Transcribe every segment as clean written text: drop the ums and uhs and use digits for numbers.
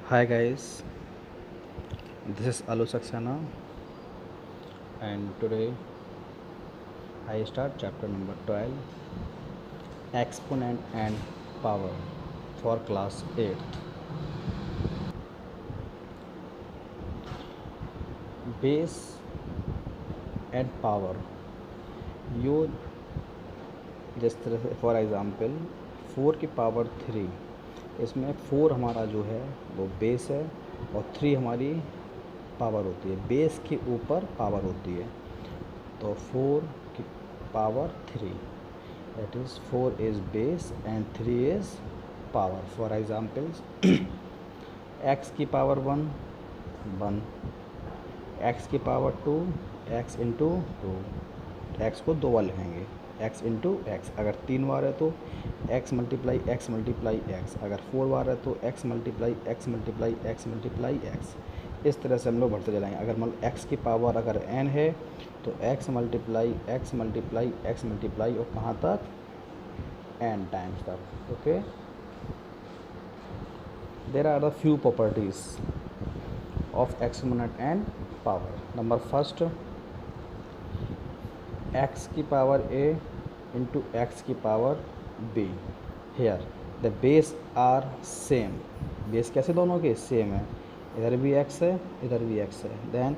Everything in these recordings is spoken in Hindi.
Hi guys, this is Alu Saxena, and today I start chapter number 12, Exponent and Power for class 8th. Base and power. You जिस तरह से फॉर एग्ज़ाम्पल 4 की पावर 3, इसमें 4 हमारा जो है वो बेस है और 3 हमारी पावर होती है। बेस के ऊपर पावर होती है, तो 4 की power 3, that is 4 is base and 3 is power. For examples, x की पावर 1 1, x की पावर 2 x इंटू 2, x को 2 बार लिखेंगे, x इंटू एक्स। अगर 3 बार है तो x multiply x multiply x, अगर 4 बार है तो x multiply x multiply x multiply x। इस तरह से हम लोग बढ़ते चलाएंगे। अगर मतलब x की पावर अगर n है तो x multiply x multiply x multiply और कहाँ तक, n टाइम्स तक। Okay, there are the few properties of exponent and power. Number first, x की पावर a इंटू एक्स की power b। Here the base are same. Base कैसे दोनों के सेम है, इधर भी x है इधर भी x है। Then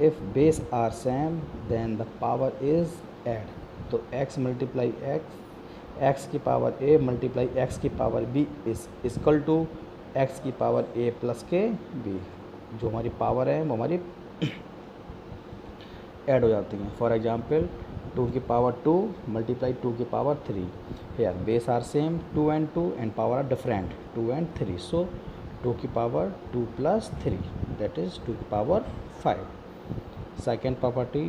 if base are same then the power is add, तो x मल्टीप्लाई x की पावर a मल्टीप्लाई x की power b is equal to x की पावर a प्लस के b। जो हमारी पावर है वो हमारी ऐड हो जाती हैं। फॉर एग्जांपल 2 की पावर 2 मल्टीप्लाई 2 की power 3। Here base are same 2 and power are different 2 and 3, so 2 की पावर 2 प्लस 3 दैट इज़ 2 की पावर 5। सेकेंड प्रॉपर्टी,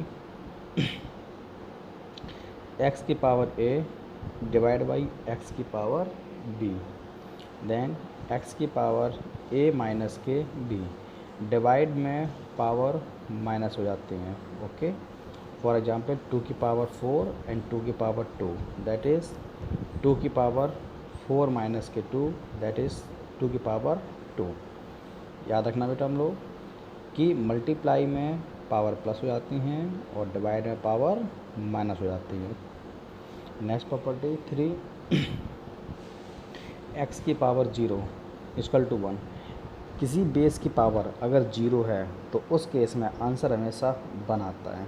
x की power a divide by x की पावर b। देन x की पावर a माइनस के b, डिवाइड में पावर माइनस हो जाती हैं। ओके, फॉर एग्जांपल 2 की पावर 4 एंड 2 की पावर 2 दैट इज़ 2 की पावर 4 माइनस के 2 दैट इज़ 2 की पावर 2। याद रखना बेटा हम लोग कि मल्टीप्लाई में पावर प्लस हो जाती हैं और डिवाइड में पावर माइनस हो जाती है। नेक्स्ट प्रॉपर्टी 3, x की पावर 0 इक्वल टू 1। किसी बेस की पावर अगर 0 है तो उस केस में आंसर हमेशा 1 आता है।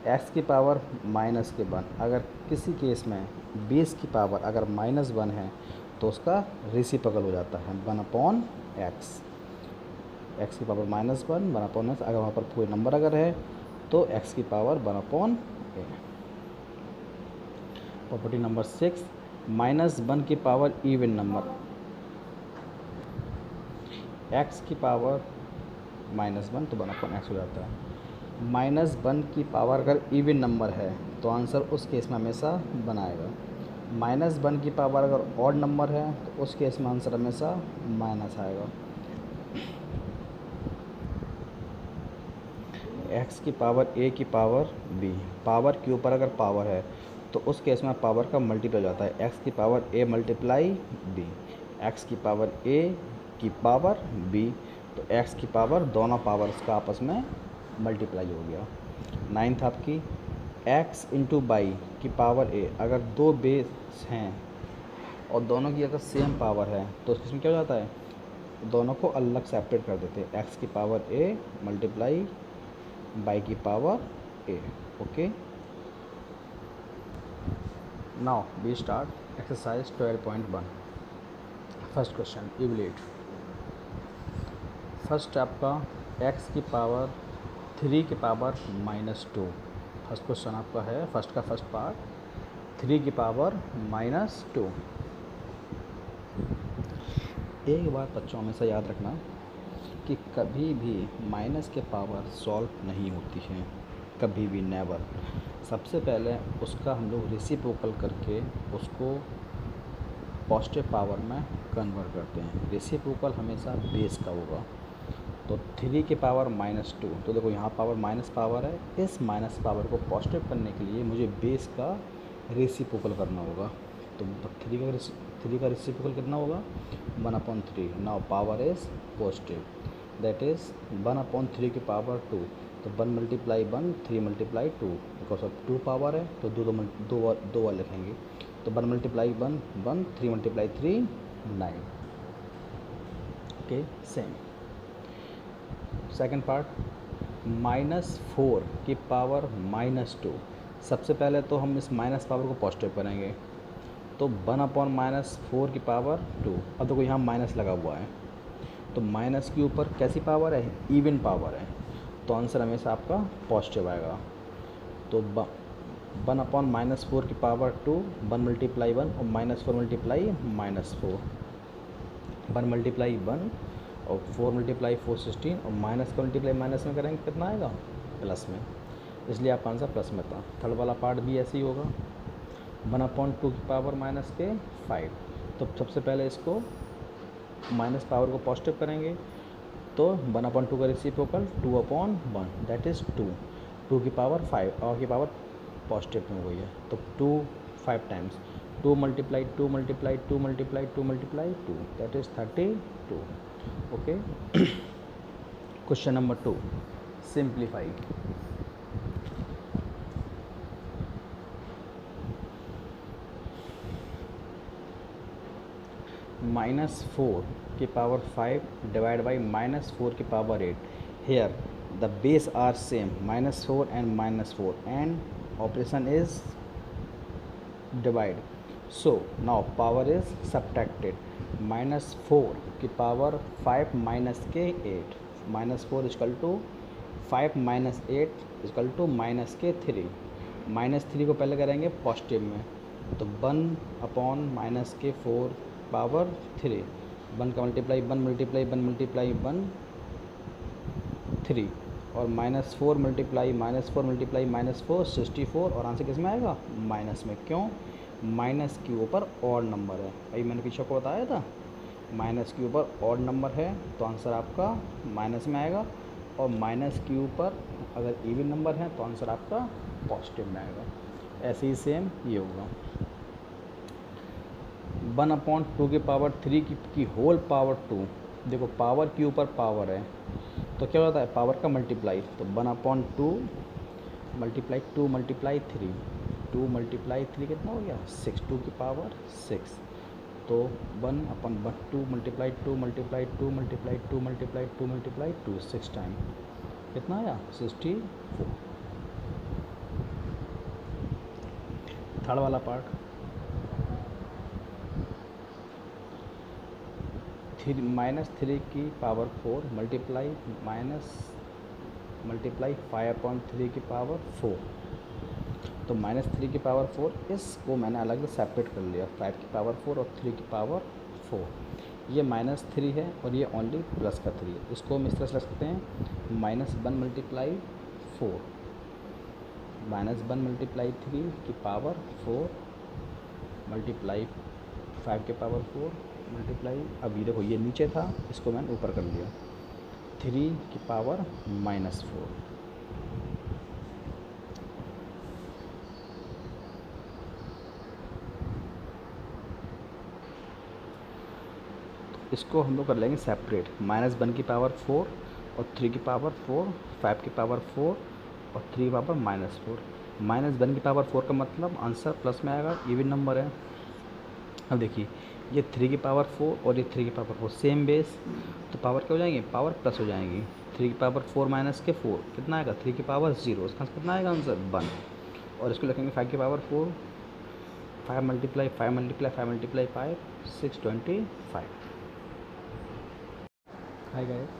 x की पावर माइनस के 1, अगर किसी केस में बेस की पावर अगर -1 है तो उसका रेसिप्रोकल हो जाता है 1/x। x की पावर -1 1/x, अगर वहाँ पर कोई नंबर अगर है तो x की पावर 1/a। प्रॉपर्टी नंबर 6, -1 की पावर इवन नंबर। x की पावर -1 तो 1/x हो जाता है। -1 की पावर अगर इवन नंबर है तो आंसर उस केस में हमेशा 1 आएगा। -1 की पावर अगर ऑड नंबर है तो उस केस में आंसर हमेशा माइनस आएगा। x की पावर a की पावर b, पावर के ऊपर अगर पावर है तो उस केस में पावर का मल्टीप्लाई हो जाता है। x की power a multiply b, x की पावर a की पावर b, तो x की पावर दोनों पावर्स का आपस में मल्टीप्लाई हो गया। नाइन्थ आपकी x इंटू बाई की पावर a, अगर 2 बेस हैं और दोनों की अगर सेम पावर है तो इसमें क्या हो जाता है, दोनों को अलग सेपरेट कर देते हैं। x की पावर a मल्टीप्लाई बाई की power a। Okay, now we start exercise 12.1। First question, evaluate. First आपका x की पावर 3 की पावर -2। फर्स्ट क्वेश्चन आपका है, फर्स्ट का फर्स्ट पार्ट 3 की पावर -2। एक बात बच्चों हमेशा याद रखना कि कभी भी माइनस के पावर सॉल्व नहीं होती है, कभी भी, नेवर। सबसे पहले उसका हम लोग रेसिप्रोकल करके उसको पॉजिटिव पावर में कन्वर्ट करते हैं। रेसिप्रोकल हमेशा बेस का होगा। तो 3 की पावर -2, तो देखो यहाँ पावर माइनस पावर है, इस माइनस पावर को पॉजिटिव करने के लिए मुझे बेस का रेसिप्रोकल करना होगा। तो 3 का 3 का रेसिप्रोकल कितना होगा 1/3. Now power is positive, that is 1/3 की पावर 2. तो 1 multiply 1 3 multiply 2, because of 2 power है तो दो बार लिखेंगे. तो 1 multiply 1 1, 3 multiply 3 9. Okay, same. Second part, -4 की पावर -2. सबसे पहले तो हम इस माइनस पावर को पॉजिटिव करेंगे. तो 1/-4 की पावर 2. अब देखो यहाँ माइनस लगा हुआ है, तो माइनस के ऊपर कैसी पावर है, इवन पावर है, तो आंसर हमेशा आपका पॉजिटिव आएगा. तो 1/-4 की पावर 2, 1 मल्टीप्लाई 1 और -4 मल्टीप्लाई -4, 1 मल्टीप्लाई 1 और 4 मल्टीप्लाई 4 16, और माइनस का मल्टीप्लाई माइनस में करेंगे कितना आएगा प्लस में, इसलिए आपका आंसर प्लस में था. थर्ड वाला पार्ट भी ऐसे ही होगा, 1/2 की पावर -5. तो सबसे पहले इसको माइनस पावर को पॉजिटिव करेंगे, तो 1/2 का रेसिप्रोकल 2/1, दैट इज़ 2. 2 की पावर 5 और की पावर पॉजिटिव में हो गई है, तो 2 5 times, 2 multiply 2 multiply 2 multiply 2 multiply 2, that is 32. Okay. Question number 2, simplify. -4 की पावर 5 डिवाइड बाई -4 की power 8. Here the base are same, -4 and -4, and operation is divide. So now power is subtracted. -4 की पावर 5 माइनस के 8, -4 is equal to 5 minus 8 is equal to -3. -3 को पहले करेंगे पॉजिटिव में, तो 1/-4 पावर 3. 1 का मल्टीप्लाई 1 मल्टीप्लाई 1 मल्टीप्लाई 1 3, और -4 मल्टीप्लाई -4 मल्टीप्लाई -4 64, और आंसर किस में आएगा माइनस में. क्यों, माइनस के ऊपर ऑड नंबर है, अभी मैंने पीछे को बताया था, माइनस के ऊपर ऑड नंबर है तो आंसर आपका माइनस में आएगा, और माइनस के ऊपर अगर इवन नंबर है तो आंसर आपका पॉजिटिव में आएगा. ऐसे ही सेम ये होगा. 1/2 की पावर 3 की होल पावर 2. देखो पावर के ऊपर पावर है तो क्या होता है पावर का मल्टीप्लाई, तो 1/2 मल्टीप्लाई 2 मल्टीप्लाई 3, 2 मल्टीप्लाई 3 कितना हो गया 6, 2 की पावर 6. तो 1/2 multiply 2 multiply 2 multiply 2 multiply 2 multiply 2, 6 time कितना आया 64. थर्ड वाला पार्ट, -3 की पावर 4 मल्टीप्लाई 5/3 की पावर 4. तो -3 की पावर 4, इसको मैंने अलग से सेपरेट कर लिया, 5 की पावर 4 और 3 की पावर 4. ये -3 है और ये ओनली प्लस का 3 है, इसको हम इस तरह से रख सकते हैं -1 मल्टीप्लाई 4, -1 मल्टीप्लाई 3 की पावर 4 मल्टीप्लाई 5 के पावर 4 मल्टीप्लाई, अभी देखो ये नीचे था इसको मैंने ऊपर कर लिया, 3 की पावर -4. इसको हम लोग कर लेंगे सेपरेट, -1 की पावर 4 और 3 की पावर 4, 5 की पावर 4 और 3 की पावर -4. -1 की पावर 4 का मतलब आंसर प्लस में आएगा, इवन नंबर है. अब देखिए ये 3 की पावर 4 और ये 3 की पावर 4 सेम बेस, तो पावर क्या हो जाएंगी पावर प्लस हो जाएंगी. 3 की पावर 4 माइनस के 4 कितना आएगा 3 की पावर 0, इसका कितना आएगा आंसर 1. और इसको लिखेंगे 5 की power 4, 5 multiply 5 multiply 5 multiply 5, 625. Hi guys,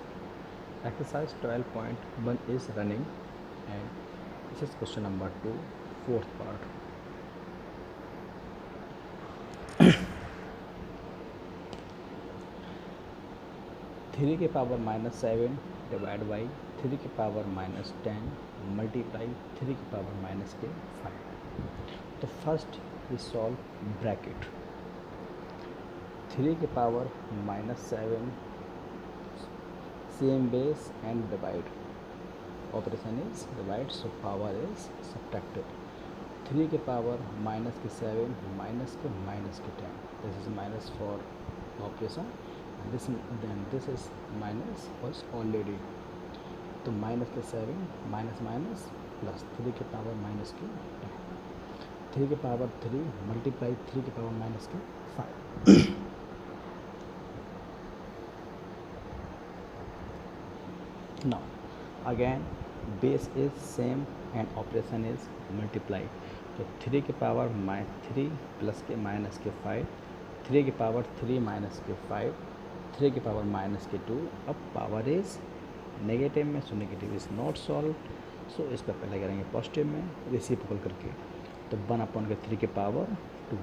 exercise 12.1 is running and this is question number 2, fourth part. 3 की पावर -7 डिवाइड बाई 3 की पावर -10 मल्टीप्लाई 3 की पावर -5. तो फर्स्ट वी सॉल्व ब्रैकेट. 3 की power -7 same base and divide, operation is divide, so power is subtracted. 3 के पावर माइनस के 7 माइनस के -10, this is minus for operation, this then this is minus was already, तो माइनस के 7 माइनस माइनस प्लस 3 के पावर माइनस के 10, 3 के पावर 3 मल्टीप्लाई 3 के पावर माइनस के 5. Now again base is same and operation is multiply, तो 3 के पावर -3 प्लस के माइनस के 5, 3 के पावर 3 माइनस के 5, 3 के पावर माइनस के 2. अब पावर इज नेगेटिव में, so negative is not solve, so इसका पहले करेंगे पॉजिटिव में रेसिप्रोकल करके, तो 1 अपॉन के 3 के पावर 2,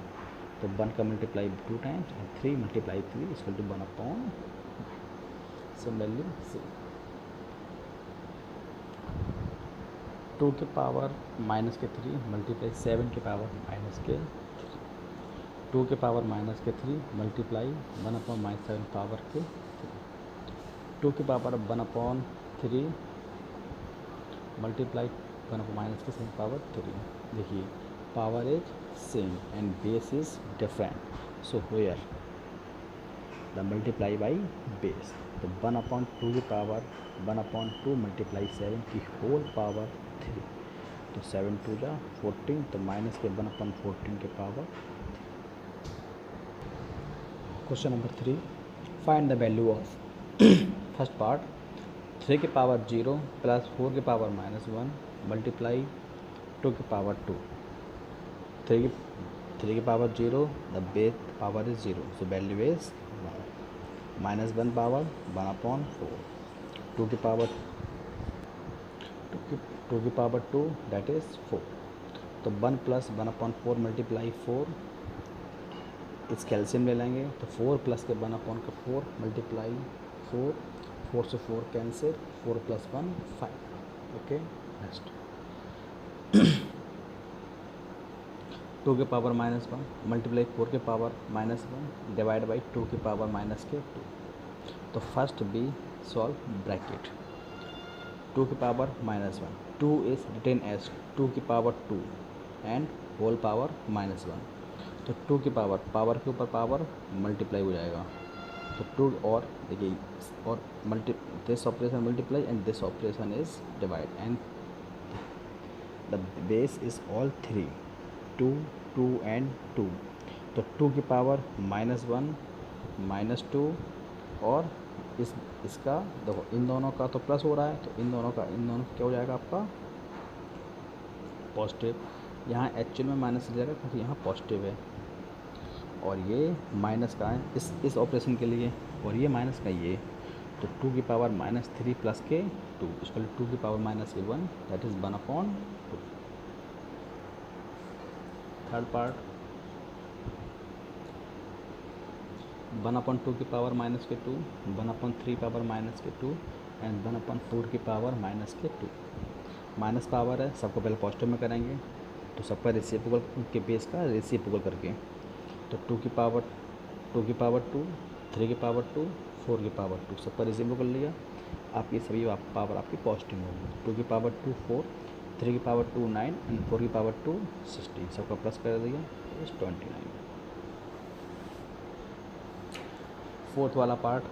तो 1 का multiply 2 times and 3 multiply 3 equal to 1 upon. Similarly 2 के पावर माइनस के 3 मल्टीप्लाई 7 के पावर माइनस के 2 के पावर माइनस के 3 मल्टीप्लाई 1 अपॉन -7 पावर के 2 के power 1 upon 3 multiply 1 upon minus के 7 पावर 3. देखिए power is same and base is different, so where the multiply by base, तो 1 अपॉन 2 की पावर 1 अपॉन 2 मल्टीप्लाई 7 की होल पावर 3, तो 7 2 जा 14, तो माइनस के 1 अपॉन 14 के power. Question number 3, find the value of first part 3 के पावर 0 प्लस 4 के पावर -1 मल्टीप्लाई 2 के पावर 2, 3 के power 0, the base power is 0, so value is -1 power 1 upon 4, 2 की पावर 2 दैट इज 4, तो 1 प्लस 1 अपॉन 4 मल्टीप्लाई 4, इस कैल्शियम ले लेंगे, तो 4 प्लस के 1 अपॉन का 4 मल्टीप्लाई 4, 4 से 4 कैंसिल, 4 प्लस 1 5. ओके नेक्स्ट 2 के पावर -1 मल्टीप्लाई 4 के पावर -1 डिवाइड बाई 2 के पावर माइनस के 2, तो फर्स्ट बी सॉल्व ब्रैकेट 2 के पावर -1, 2 इज रिटेन एज 2 की पावर 2 एंड होल पावर -1, तो 2 की पावर के ऊपर पावर मल्टीप्लाई हो जाएगा, तो 2 और देखिए और this operation multiply and this operation is divide and the base is all 3, 2 2 and 2, तो 2 की पावर -1 -2 और इसका देखो इन दोनों का तो प्लस हो रहा है, तो इन दोनों का क्या हो जाएगा आपका पॉजिटिव. यहाँ एक्चुअल में माइनस जाएगा क्योंकि यहाँ पॉजिटिव है और ये माइनस का है इस ऑपरेशन के लिए, और ये माइनस का ये, तो 2 की पावर -3 प्लस के 2 इसका 2 की power -1 that is 1 upon 2. Third part 1 upon 2 की power -2, 1 upon 3 power -2 and 1 upon 4 की पावर -2. माइनस पावर है, सबको पहले पॉजिटिव में करेंगे, तो सबका रेसिप्रोकल के बेस का रेसिप्रोकल करके, तो 2 की पावर 2, 3 की पावर 2, 4 की पावर 2 सबका रेसिप्रोकल लिया, आपकी सभी पावर आपकी पॉजिटिव होगी. 2 की पावर 2 4, 3 की पावर 2 9 एंड 4 की पावर 2 16, सबका प्लस कर दिया तो 29. फोर्थ वाला पार्ट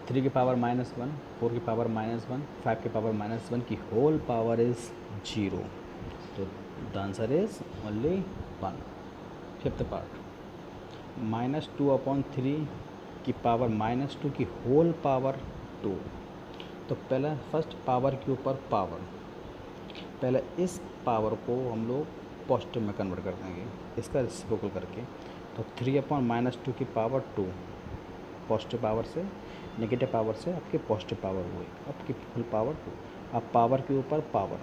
3 की पावर -1, 4 की पावर -1, 5 की पावर -1 की होल पावर इज़ 0, तो the answer is only 1. Fifth part -2 upon 3 की पावर -2 की होल पावर 2, तो पहले फर्स्ट पावर के ऊपर पावर, पहले इस पावर को हम लोग पॉजिटिव में कन्वर्ट कर देंगे इसका रेसिप्रोकल करके, तो 3 अपॉन -2 की पावर 2 पॉजिटिव पावर से नेगेटिव पावर से आपकी पॉजिटिव पावर हुई, आपकी फुल पावर 2. अब पावर के ऊपर पावर,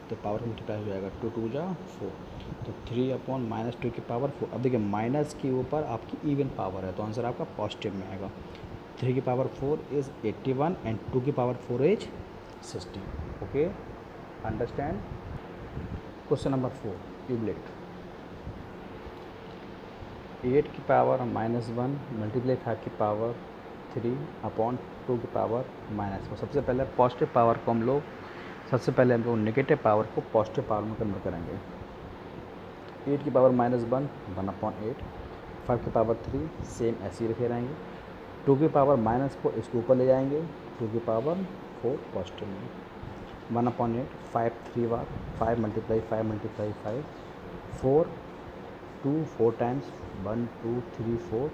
तो पावर मल्टीप्लाई हो जाएगा 2 2 जा 4, तो 3 अपॉन -2 की पावर 4. अब देखिए माइनस के ऊपर आपकी इवन पावर है, तो आंसर आपका पॉजिटिव में आएगा. 3 की पावर 4 इज़ 81 एंड 2 की power 4 is 60. Okay understand. Question number 4 kubelet 8 की पावर -1 मल्टीप्लाई 5 की पावर 3 अपॉन 2 की पावर -4. सबसे पहले पॉजिटिव पावर को हम लोग नेगेटिव पावर को पॉजिटिव पावर में कन्वर्ट करेंगे. 8 की पावर -1 1/8, 5 की पावर 3 सेम ऐसे ही रखे रहेंगे, 2 की पावर -4 इसको ऊपर ले जाएंगे, 2 की पावर 4 पॉजिटिव में, 1/8, 5 3 बार, 5 × 5 × 5 4, 2 4 टाइम्स, 1 2 3 4,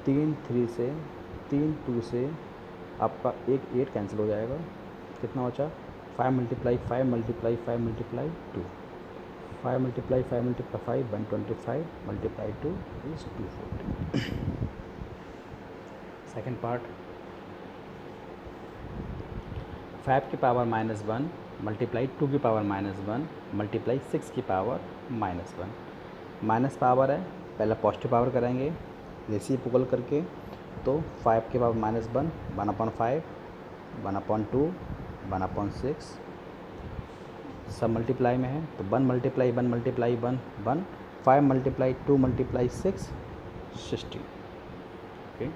3 3 से 3 2 से आपका एक 8 कैंसिल हो जाएगा, कितना बचा 5 × 5 × 5 × 2, 5 × 5 × 5 125 × 2 is 240. सेकेंड पार्ट, 5 की पावर -1 मल्टीप्लाई 2 की पावर -1 मल्टीप्लाई 6 की पावर -1, माइनस पावर है, पहले पॉजिटिव पावर करेंगे रेसिप्रोकल करके, तो 5 की पावर -1 1/5 1/2 1/6, सब मल्टीप्लाई में है तो 1 × 1 × 1 1, 5 × 2 × 6 60. Okay,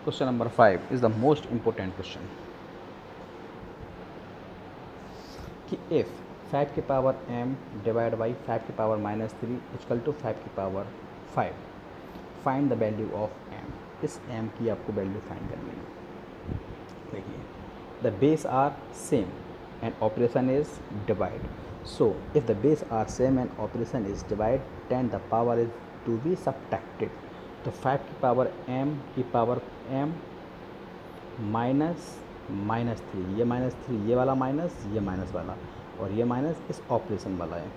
question number 5 is the most important question कि इफ़ 5 की पावर m डिवाइड बाई 5 की पावर -3 इक्वल टू 5 की power 5, find the value of m. इस m की आपको वैल्यू फाइंड करनी है. देखिए, the base are same and operation is divide, so if the base are same and operation is divide then the power is to be subtracted. तो 5 की पावर m की पावर m -3, ये -3, ये वाला माइनस, ये माइनस वाला, और ये माइनस इस ऑपरेशन वाला है,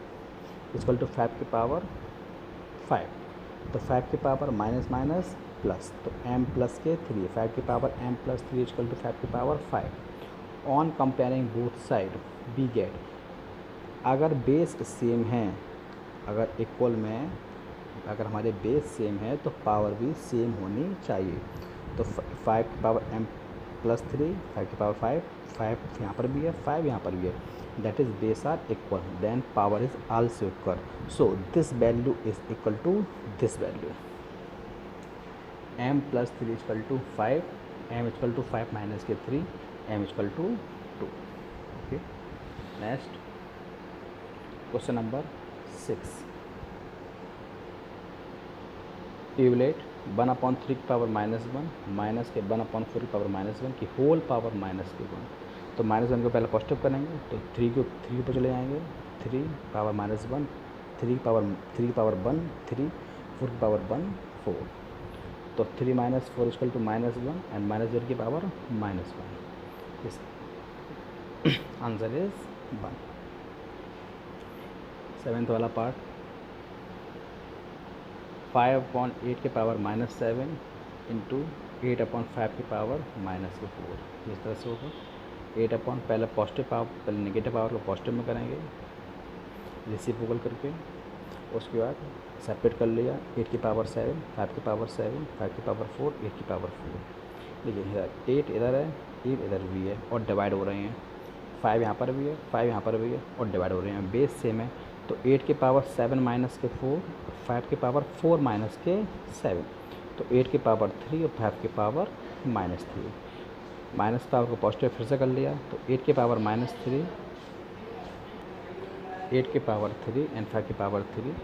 इक्वल टू 5 की पावर 5. तो 5 की पावर माइनस माइनस प्लस, तो m प्लस के 3, 5 की power m plus 3 equal to 5 की power 5. On comparing both side we get, अगर बेस सेम है, अगर इक्वल में अगर हमारे बेस सेम है तो पावर भी सेम होनी चाहिए. तो 5 की पावर m प्लस 3, 5 की पावर 5, 5 यहाँ पर भी है, 5 यहाँ पर भी है, that is base are equal, then power is also equal. So this value is equal to this value, m plus 3 equal to 5, m equal to 5 minus के 3, m equal to 2. Okay, next question number 6, evaluate 1/3 की पावर -1 माइनस के 1/4 की पावर -1 की होल पावर -1. तो -1 को पहले पॉजिटिव करेंगे तो 3 के ऊपर चले जाएंगे, 3 पावर -1, 3 की पावर 1 3, 4 की पावर 1 4, तो 3 - 4 इक्वल टू -1 एंड -1 की पावर -1. इस आंसर इज 1. 7th वाला पार्ट, 5/8 की पावर -7 इंटू 8/5 की पावर -4, इस तरह से होगा. 8 पहले पॉजिटिव पावर, पहले नेगेटिव पावर को पॉजिटिव में करेंगे रेसिप्रोकल करके, उसके बाद सेपरेट कर लिया, 8 की पावर 7, 5 की पावर 7, 5 की पावर 4, 8 की पावर 4. देखिए इधर 8 इधर है, 8 इधर भी है और डिवाइड हो रहे हैं, 5 यहाँ पर भी है, 5 यहाँ पर भी है और डिवाइड हो रहे हैं, बेस सेम है. तो 8 की पावर 7 माइनस के 4, 5 की पावर 4 माइनस के 7, तो 8 की पावर 3 और 5 की पावर -3. माइनस पावर को पॉजिटिव फिर से कर लिया, तो 8 की पावर -3, 8 की पावर 3 एंड 5 की पावर 3,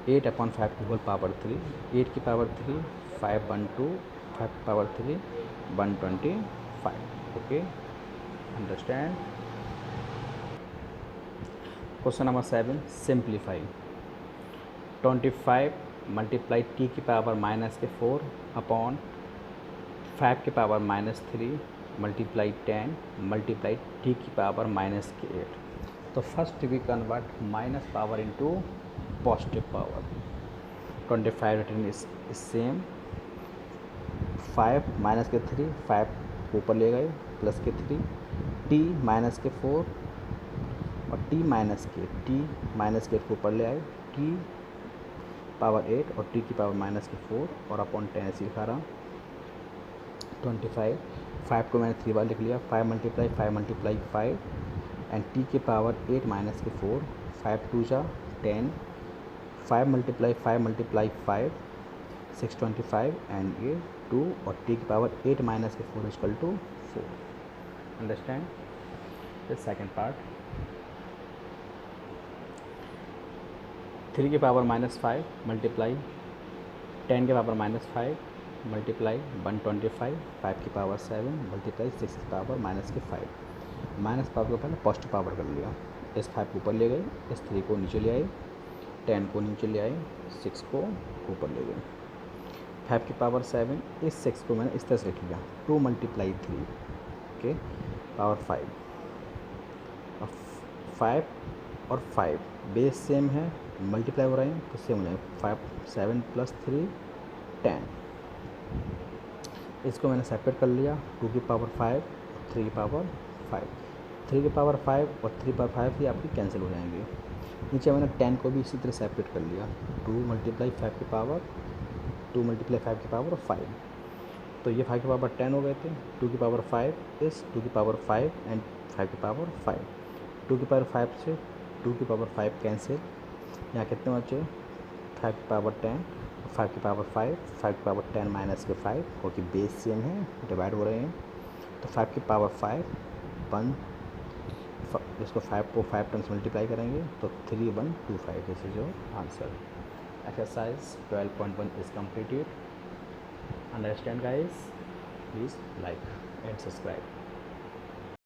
8/5 की होल पावर 3, 8 की पावर 3 512, 5 की power 3 125. Okay, understand. Question number 7, simplify 25 multiply t की पावर -4 अपॉन 5 की पावर -3 मल्टीप्लाई 10 मल्टीप्लाई t की पावर -8. तो first we convert minus power into positive power. 25 return is same, 5 minus के 3, 5 ऊपर ले गए प्लस के 3, t माइनस के 4 और t माइनस के ऊपर ले आए, t पावर 8 और t की पावर -4 और अपॉन 10 ऐसे लिखा रहा. 25, 5 को मैंने 3 बार लिख लिया, 5 × 5 एंड t की पावर 8 माइनस के 4, 5 2 जा 10, 5 × 5 625 एंड ये 2 और t की पावर 8 माइनस के 4 equal to 4. Understand. The second part, 3 की पावर -5 मल्टीप्लाई 10 के पावर -5 मल्टीप्लाई 125, 5 की पावर 7 मल्टीप्लाई 6 की पावर -5। माइनस पावर को पहले पॉजिटिव पावर कर लिया, इस 5 को ऊपर ले गए, इस 3 को नीचे ले आए, 10 को नीचे ले आए, 6 को ऊपर ले गए। 5 की पावर 7, इस 6 को मैंने इस तरह से लिख लिया, 2 मल्टीप्लाई 3 ओके पावर 5। और 5 और 5 बेस सेम है, मल्टीप्लाई हो रहे हैं तो सेम हो जाएंगे, 5 7 + 3 10। इसको मैंने सेपरेट कर लिया, 2 की पावर 5 3 की पावर 5। 3 की पावर 5 और 3 की पावर 5 ही आपकी कैंसिल हो जाएंगे। नीचे मैंने 10 को भी इसी तरह सेपरेट कर लिया, 2 मल्टीप्लाई 5 की पावर 2 मल्टीप्लाई 5 की पावर 5। तो ये 5 की पावर 10 हो गए थे, 2 की पावर 5 इस 2 की पावर 5 एंड 5 की पावर 5। 2 की पावर 5 से 2 की पावर 5 कैंसिल, यहाँ कितने बचे 5 की पावर 10, 5 की पावर 5, 5 की पावर 10 माइनस के 5 क्योंकि बेस सेम है, डिवाइड हो रहे हैं। तो 5 की पावर 5 1, इसको 5 को 5 टाइम्स मल्टीप्लाई करेंगे तो 3125। This is your answer. Exercise 12.1 is completed. Understand guys? Please like and subscribe.